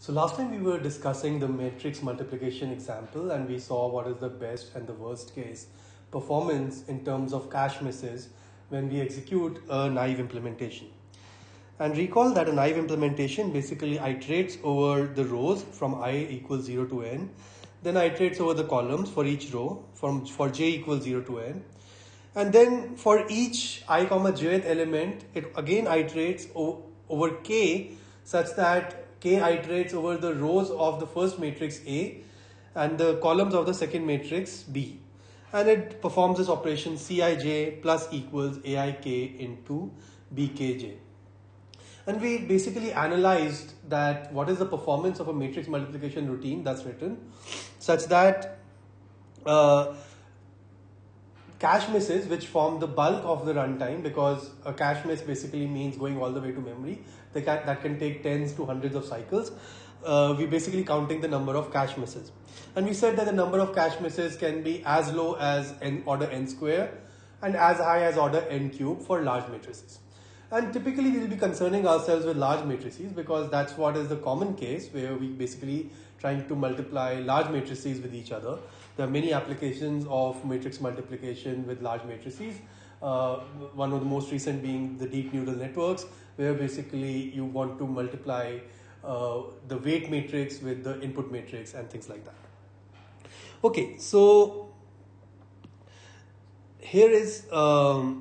So last time we were discussing the matrix multiplication example and we saw what is the best and the worst case performance in terms of cache misses when we execute a naive implementation. And recall that a naive implementation basically iterates over the rows from I equals 0 to n, then iterates over the columns for each row for j equals 0 to n, and then for each I comma jth element it again iterates over k such that k iterates over the rows of the first matrix A and the columns of the second matrix B, and it performs this operation Cij plus equals Aik into Bkj. And we basically analyzed that what is the performance of a matrix multiplication routine that's written such that cache misses, which form the bulk of the runtime, because a cache miss basically means going all the way to memory, that can take tens to hundreds of cycles. We basically counting the number of cache misses. And we said that the number of cache misses can be as low as order n square and as high as order n cube for large matrices. And typically we will be concerning ourselves with large matrices because that's what is the common case where we basically trying to multiply large matrices with each other. There are many applications of matrix multiplication with large matrices. One of the most recent being the deep neural networks, where basically you want to multiply the weight matrix with the input matrix and things like that. Okay, so here is the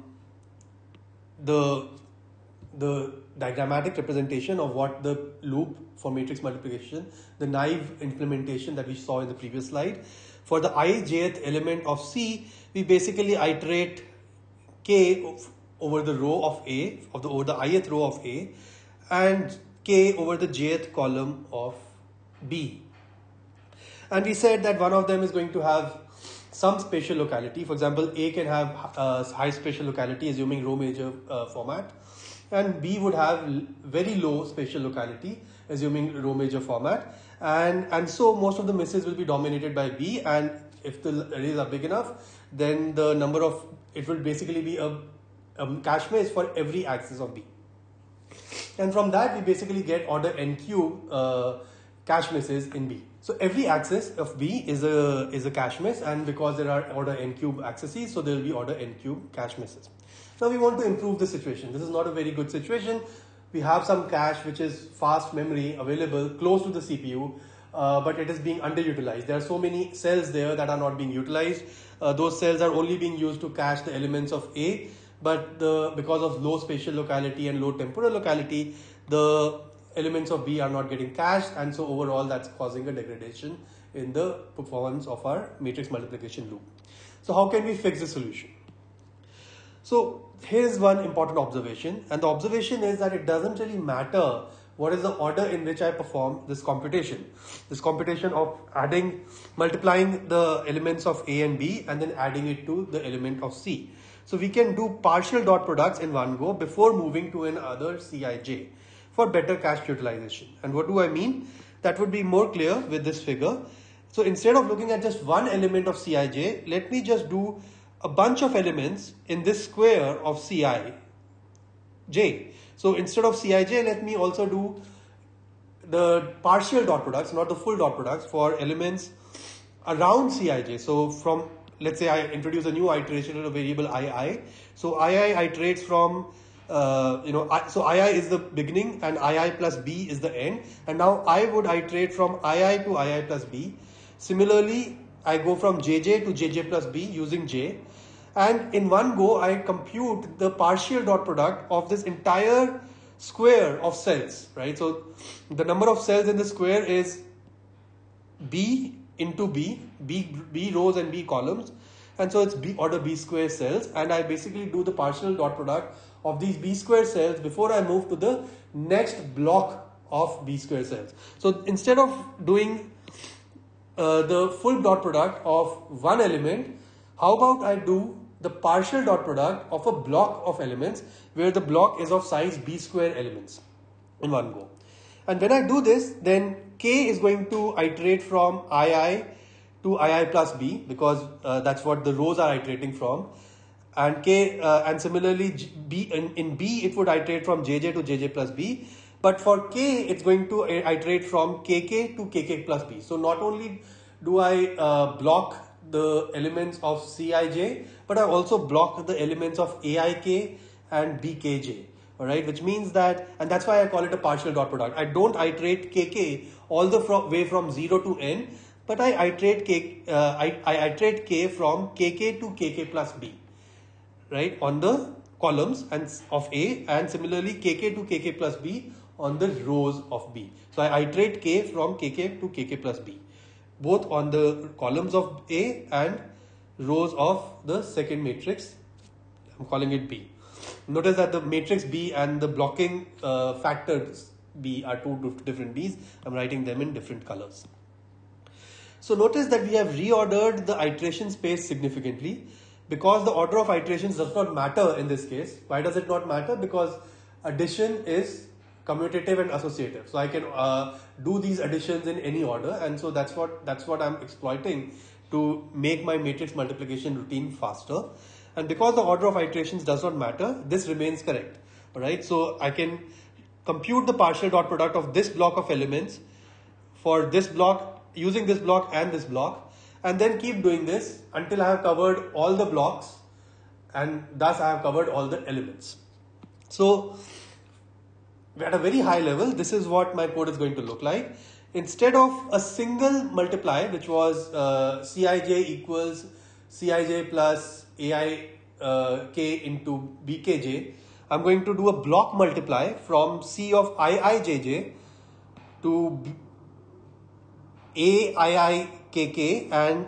diagrammatic representation of what the loop for matrix multiplication, the naive implementation that we saw in the previous slide. For the ijth element of C, we basically iterate k over the row of A, over the ith row of A, and k over the jth column of B. And we said that one of them is going to have some spatial locality. For example, A can have high spatial locality assuming row major format, and B would have very low spatial locality assuming row major format, and so most of the misses will be dominated by B, and if the arrays are big enough, then the number of it will basically be a cache miss for every axis of B, and from that we basically get order n cube cache misses in B. So every axis of B is a cache miss, and because there are order n cube axes, so there will be order n cube cache misses. Now we want to improve the situation. This is not a very good situation. We have some cache which is fast memory available close to the CPU, but it is being underutilized. There are so many cells there that are not being utilized. Those cells are only being used to cache the elements of A, but because of low spatial locality and low temporal locality, the elements of B are not getting cached, and so overall that's causing a degradation in the performance of our matrix multiplication loop. So how can we fix the solution? So here's one important observation, and the observation is that it doesn't really matter what is the order in which I perform this computation of multiplying the elements of A and B and then adding it to the element of C. So we can do partial dot products in one go before moving to another Cij for better cache utilization. And what do I mean? That would be more clear with this figure. So instead of looking at just one element of Cij, let me just do a bunch of elements in this square of Cij. So instead of Cij, let me also do the partial dot products, not the full dot products, for elements around Cij. So from, let's say I introduce a new iteration of a variable ii. So ii iterates from, so ii is the beginning and ii plus b is the end. And now I would iterate from ii to ii plus b. Similarly, I go from jj to jj plus b using j, and in one go I compute the partial dot product of this entire square of cells, right? So the number of cells in the square is b into b rows and b columns, and so it's b order b square cells, and I basically do the partial dot product of these b square cells before I move to the next block of b square cells. So instead of doing the full dot product of one element, how about I do the partial dot product of a block of elements where the block is of size b square elements in one go. And when I do this, then k is going to iterate from ii to ii plus b, because that's what the rows are iterating from, and similarly in b it would iterate from jj to jj plus b. But for k, it's going to iterate from kk to kk plus b. So not only do I block the elements of Cij, but I also block the elements of Aik and Bkj. Alright, which means that, and that's why I call it a partial dot product. I don't iterate kk all the way from 0 to n, but I iterate I iterate k from kk to kk plus b, right, on the columns and of A, and similarly kk to kk plus b on the rows of B. So I iterate k from kk to kk plus b, both on the columns of A and rows of the second matrix. I'm calling it B. Notice that the matrix B and the blocking factors B are two different B's. I'm writing them in different colors. So notice that we have reordered the iteration space significantly because the order of iterations does not matter in this case. Why does it not matter? Because addition is commutative and associative. So I can do these additions in any order, and so that's what I'm exploiting to make my matrix multiplication routine faster. And because the order of iterations does not matter, this remains correct. Alright, so I can compute the partial dot product of this block of elements for this block, using this block and this block, and then keep doing this until I have covered all the blocks, and thus I have covered all the elements. So at a very high level, this is what my code is going to look like. Instead of a single multiply, which was Cij equals Cij plus Aik into Bkj, I'm going to do a block multiply from C of Iijj to Aiikk and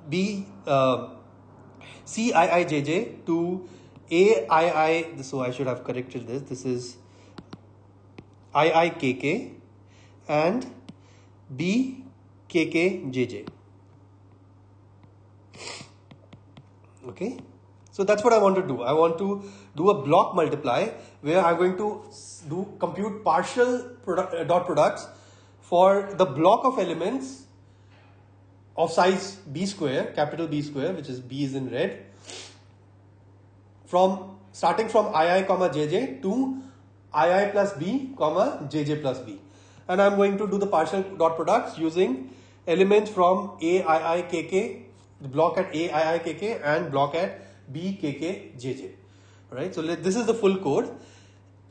B Ciijj to Aii. So I should have corrected this. This is Iikk and Bkkjj. Okay, so that's what I want to do. I want to do a block multiply where I'm going to compute partial dot products for the block of elements of size b square, capital B square, which is B is in red, from starting from ii comma jj to ii plus b comma jj plus b. And I'm going to do the partial dot products using elements from aiikk, the block at aiikk and block at bkkjj. Alright, so this is the full code.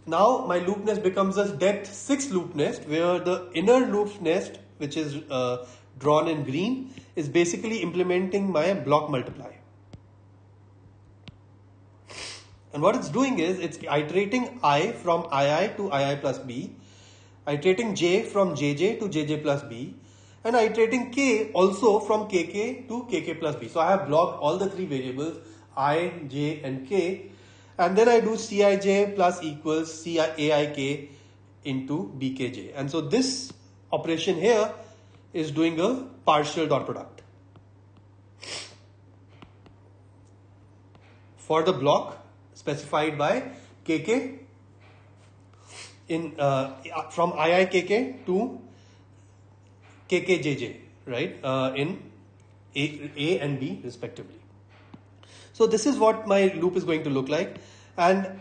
Now my loop nest becomes a depth 6 loop nest, where the inner loop nest, which is drawn in green, is basically implementing my block multiply. And what it's doing is it's iterating I from ii to ii plus b, iterating j from jj to jj plus b, and iterating k also from kk to kk plus b. So I have blocked all the three variables I, j and k, and then I do Cij plus equals Aik into Bkj. And so this operation here is doing a partial dot product for the block specified by kk in from Iikk to kkjj, right, in A and B respectively. So this is what my loop is going to look like. And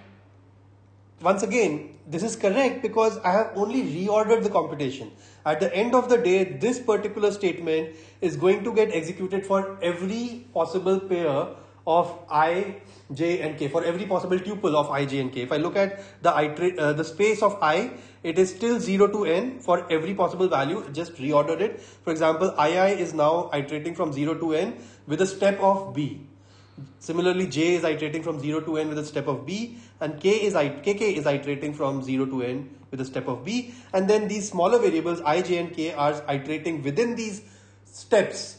once again, this is correct because I have only reordered the computation. At the end of the day, this particular statement is going to get executed for every possible pair of I, j and k, for every possible tuple of I, j and k. If I look at the space of I, it is still 0 to n for every possible value. Just reordered it. For example, ii is now iterating from 0 to n with a step of b. Similarly, j is iterating from 0 to n with a step of b, and kk is iterating from 0 to n with a step of b. And then these smaller variables I, j and k are iterating within these steps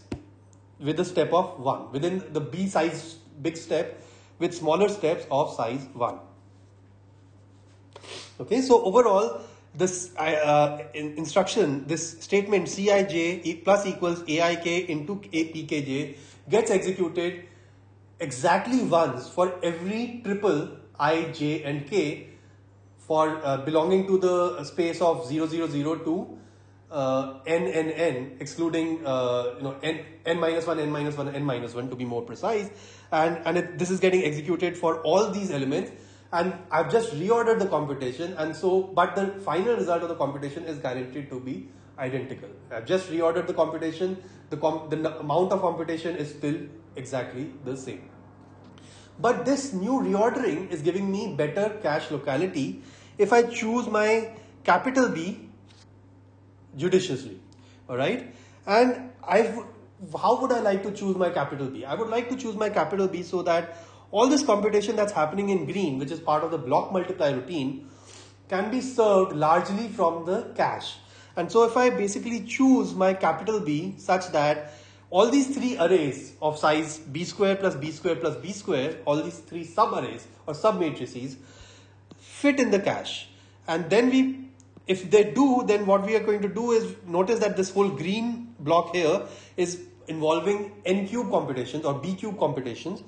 with a step of 1, within the b size big step with smaller steps of size 1. Okay, so overall this instruction, this statement Cij plus equals Aik into Pkj gets executed exactly once for every triple I, j and k for belonging to the space of 0, 0, 0 to n, excluding n minus 1, n minus 1, n minus 1 to be more precise. And this is getting executed for all these elements and I've just reordered the computation, and so, but the final result of the computation is guaranteed to be identical. I've just reordered the computation, the amount of computation is still exactly the same. But this new reordering is giving me better cache locality if I choose my capital B judiciously. Alright? And how would I like to choose my capital B? I would like to choose my capital B so that all this computation that's happening in green, which is part of the block multiply routine, can be served largely from the cache. And so if I basically choose my capital B such that all these three arrays of size b square plus b square plus b square, all these three sub-arrays or sub-matrices fit in the cache. And then if they do, then what we are going to do is notice that this whole green block here is involving n cube computations or b cube computations,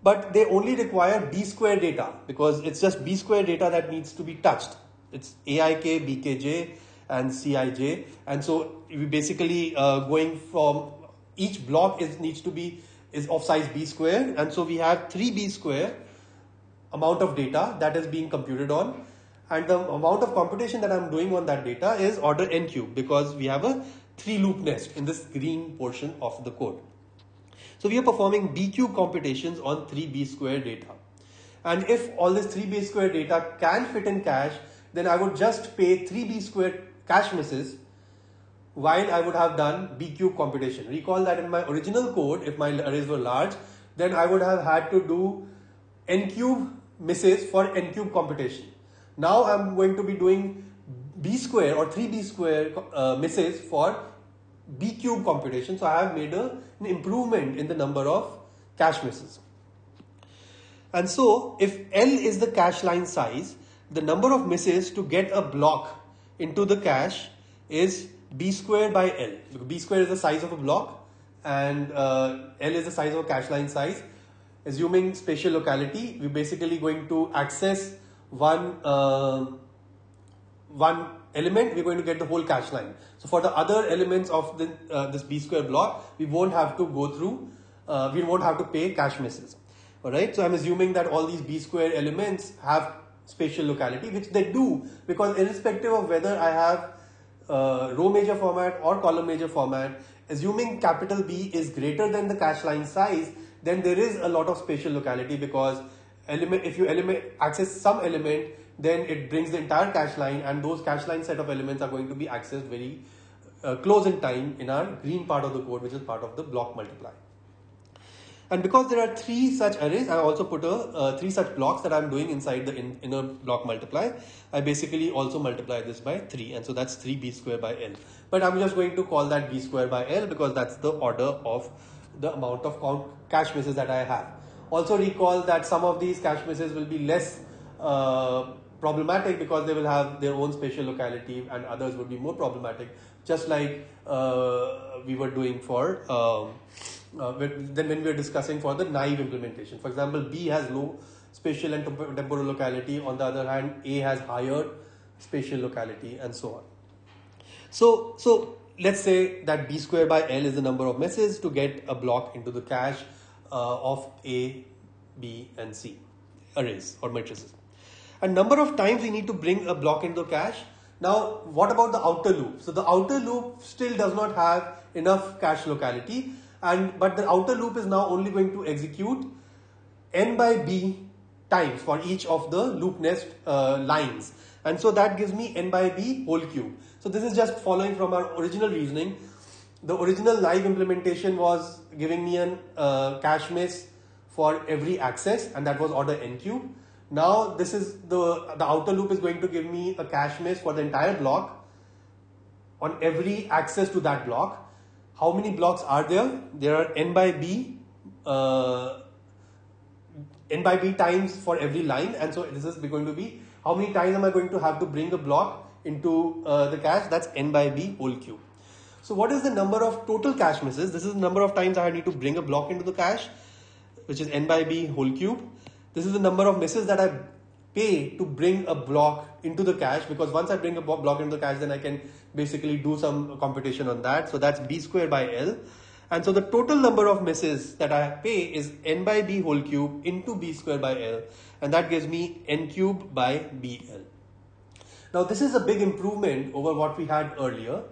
but they only require b square data because it's just b square data that needs to be touched. It's aik, bkj and cij, and so we basically going from each block is of size b square, and so we have 3b square amount of data that is being computed on, and the amount of computation that I'm doing on that data is order n cube because we have a 3 loop nest in this green portion of the code. So we are performing b cube computations on 3b square data, and if all this 3b square data can fit in cache, then I would just pay 3b square cache misses while I would have done b cube computation. Recall that in my original code, if my arrays were large, then I would have had to do n cube misses for n cube computation. Now I'm going to be doing b square or 3b square misses for b cube computation. So I have made an improvement in the number of cache misses. And so if L is the cache line size, the number of misses to get a block into the cache is b square by L. B square is the size of a block and L is the size of a cache line size. Assuming spatial locality, we're basically going to access one element, we're going to get the whole cache line. So for the other elements of this b square block, we won't have to go through, we won't have to pay cache misses. Alright, so I'm assuming that all these b square elements have spatial locality, which they do, because irrespective of whether I have row major format or column major format, assuming capital B is greater than the cache line size, then there is a lot of spatial locality because if you access some element, then it brings the entire cache line, and those cache line set of elements are going to be accessed very close in time in our green part of the code, which is part of the block multiply. And because there are 3 such arrays, I also put 3 such blocks that I'm doing inside the inner block multiply. I basically also multiply this by 3, and so that's 3b square by L. But I'm just going to call that b square by L because that's the order of the amount of cache misses that I have. Also recall that some of these cache misses will be less problematic because they will have their own spatial locality, and others would be more problematic, just like we were doing for then when we were discussing for the naive implementation. For example, B has low spatial and temporal locality, on the other hand A has higher spatial locality, and so on. So let's say that b square by L is the number of misses to get a block into the cache of A, B and C arrays or matrices. And number of times we need to bring a block into the cache. Now what about the outer loop? So the outer loop still does not have enough cache locality, but the outer loop is now only going to execute n by b times for each of the loop nest lines, and so that gives me n by b whole cube. So this is just following from our original reasoning. The original naive implementation was giving me an cache miss for every access, and that was order n cube. Now this is the outer loop is going to give me a cache miss for the entire block on every access to that block. How many blocks are there? There are n by b times for every line, and so this is going to be how many times am I going to have to bring a block into the cache? That's n by b whole cube. So what is the number of total cache misses? This is the number of times I need to bring a block into the cache, which is n by b whole cube. This is the number of misses that I pay to bring a block into the cache, because once I bring a block into the cache, then I can basically do some computation on that. So that's b square by L. And so the total number of misses that I pay is n by b whole cube into b square by L, and that gives me n cube by BL. Now this is a big improvement over what we had earlier.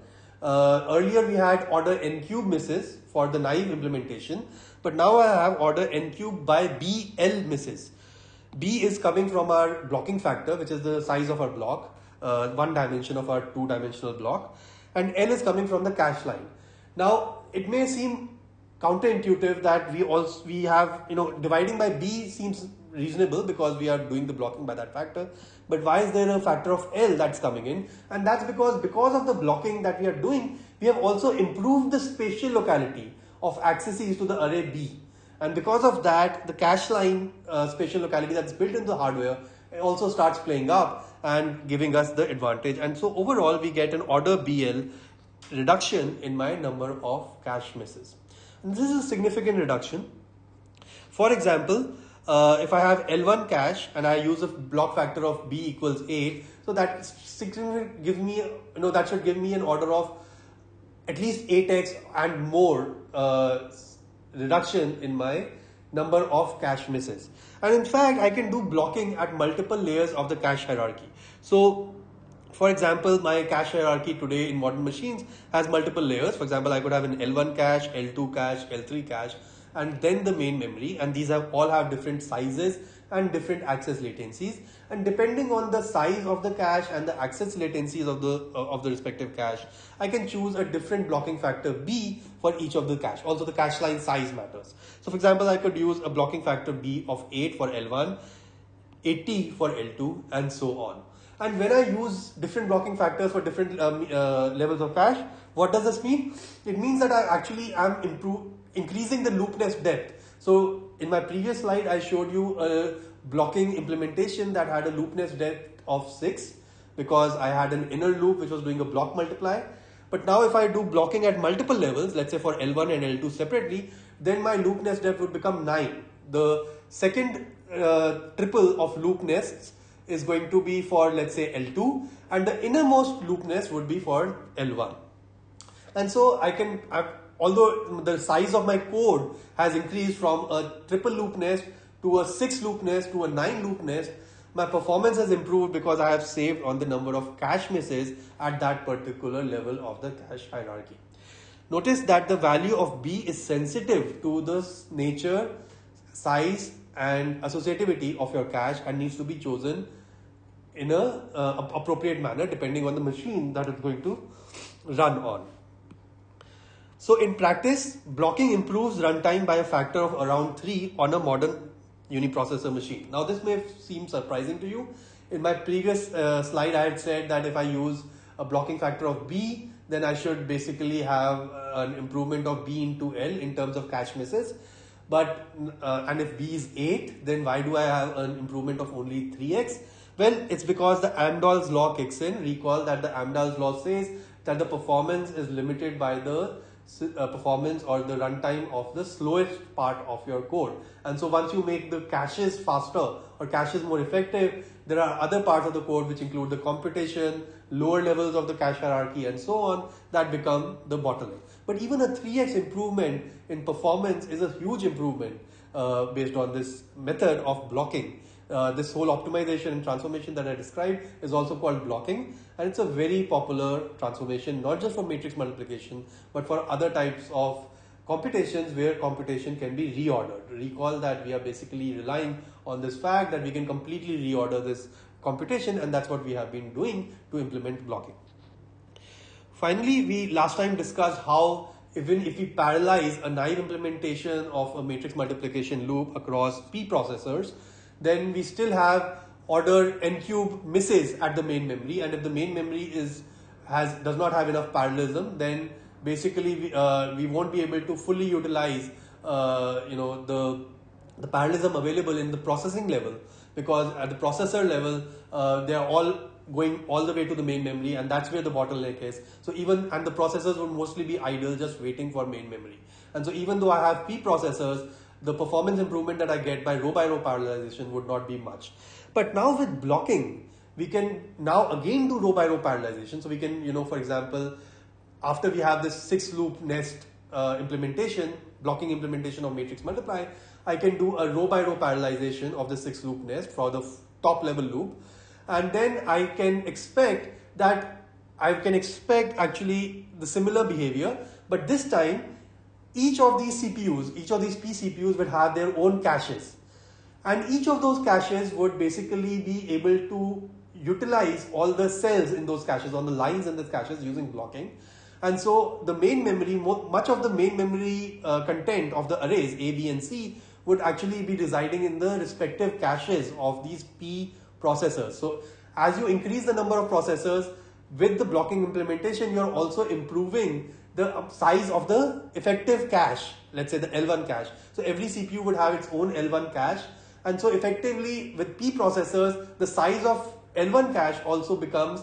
Earlier we had order n cube misses for the naive implementation, but now I have order n cube by BL misses. B is coming from our blocking factor, which is the size of our block, one dimension of our two-dimensional block, and L is coming from the cache line. Now it may seem counterintuitive that we have, dividing by B seems reasonable because we are doing the blocking by that factor, but why is there a factor of L that's coming in? And that's because of the blocking that we are doing, we have also improved the spatial locality of accesses to the array B. And because of that, the cache line spatial locality that's built into the hardware also starts playing up and giving us the advantage. And so overall, we get an order BL reduction in my number of cache misses. And this is a significant reduction. For example, if I have L1 cache and I use a block factor of B equals 8, so that gives me, that should give me an order of at least 8x and more reduction in my number of cache misses. And in fact, I can do blocking at multiple layers of the cache hierarchy. So for example, my cache hierarchy today in modern machines has multiple layers. For example, I could have an L1 cache, L2 cache, L3 cache, and then the main memory, and these all have different sizes and different access latencies, and depending on the size of the cache and the access latencies of the respective cache, I can choose a different blocking factor B for each of the cache. Also the cache line size matters. So for example, I could use a blocking factor B of 8 for L1, 80 for L2, and so on. And when I use different blocking factors for different levels of cache, what does this mean? It means that I actually am increasing the loopness depth. So in my previous slide, I showed you a blocking implementation that had a loopness depth of 6 because I had an inner loop which was doing a block multiply. But now if I do blocking at multiple levels, let's say for L1 and L2 separately, then my loopness depth would become 9. The second triple of loopness is going to be for, let's say, L2, and the innermost loopness would be for L1. And so although the size of my code has increased from a triple loop nest to a 6 loop nest to a 9 loop nest, my performance has improved because I have saved on the number of cache misses at that particular level of the cache hierarchy. Notice that the value of B is sensitive to the nature, size, and associativity of your cache and needs to be chosen in a appropriate manner depending on the machine that it's going to run on. So in practice, blocking improves runtime by a factor of around 3 on a modern uniprocessor machine. Now this may seem surprising to you. In my previous slide, I had said that if I use a blocking factor of B, then I should basically have an improvement of B into L in terms of cache misses. But and if B is 8, then why do I have an improvement of only 3x? Well, it's because the Amdahl's law kicks in. Recall that the Amdahl's law says that the performance is limited by the performance or the runtime of the slowest part of your code. And so once you make the caches faster or caches more effective, there are other parts of the code which include the computation, lower levels of the cache hierarchy, and so on, that become the bottleneck. But even a 3x improvement in performance is a huge improvement based on this method of blocking. This whole optimization and transformation that I described is also called blocking, and it's a very popular transformation, not just for matrix multiplication, but for other types of computations where computation can be reordered. Recall that we are basically relying on this fact that we can completely reorder this computation, and that's what we have been doing to implement blocking. Finally, we last time discussed how even if we parallelize a naive implementation of a matrix multiplication loop across P processors, then we still have order n cube misses at the main memory, and if the main memory does not have enough parallelism, then basically we won't be able to fully utilize the parallelism available in the processing level, because at the processor level they are all going all the way to the main memory, and that's where the bottleneck is. So and the processors would mostly be idle, just waiting for main memory. And so even though I have P processors, the performance improvement that I get by row parallelization would not be much. But now with blocking, we can now again do row by row parallelization. So we can, for example, after we have this 6 loop nest blocking implementation of matrix multiply, I can do a row by row parallelization of the 6 loop nest for the top level loop, and then I can expect actually the similar behavior, but this time each of these CPUs, each of these P CPUs would have their own caches, and each of those caches would basically be able to utilize all the cells in those caches, on the lines in the caches using blocking. And so the main memory, much of the main memory content of the arrays A, B and C would actually be residing in the respective caches of these P processors. So as you increase the number of processors with the blocking implementation, you're also improving the size of the effective cache, let's say the L1 cache. So every CPU would have its own L1 cache, and so effectively with P processors, the size of L1 cache also becomes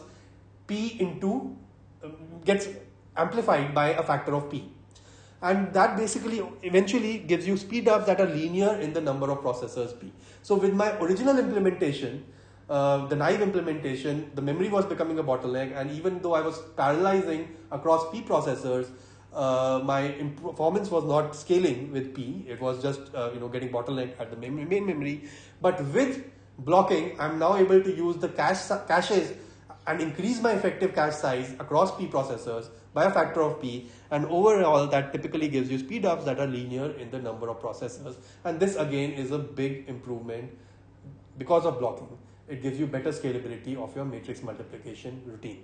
P into, gets amplified by a factor of P. And that basically eventually gives you speed ups that are linear in the number of processors P. So with my original implementation, the naive implementation, the memory was becoming a bottleneck, and even though I was parallelizing across P processors, my performance was not scaling with P. It was just getting bottleneck at the main memory. But with blocking, I'm now able to use the caches and increase my effective cache size across P processors by a factor of P, and overall that typically gives you speed ups that are linear in the number of processors. And this again is a big improvement because of blocking. It gives you better scalability of your matrix multiplication routine.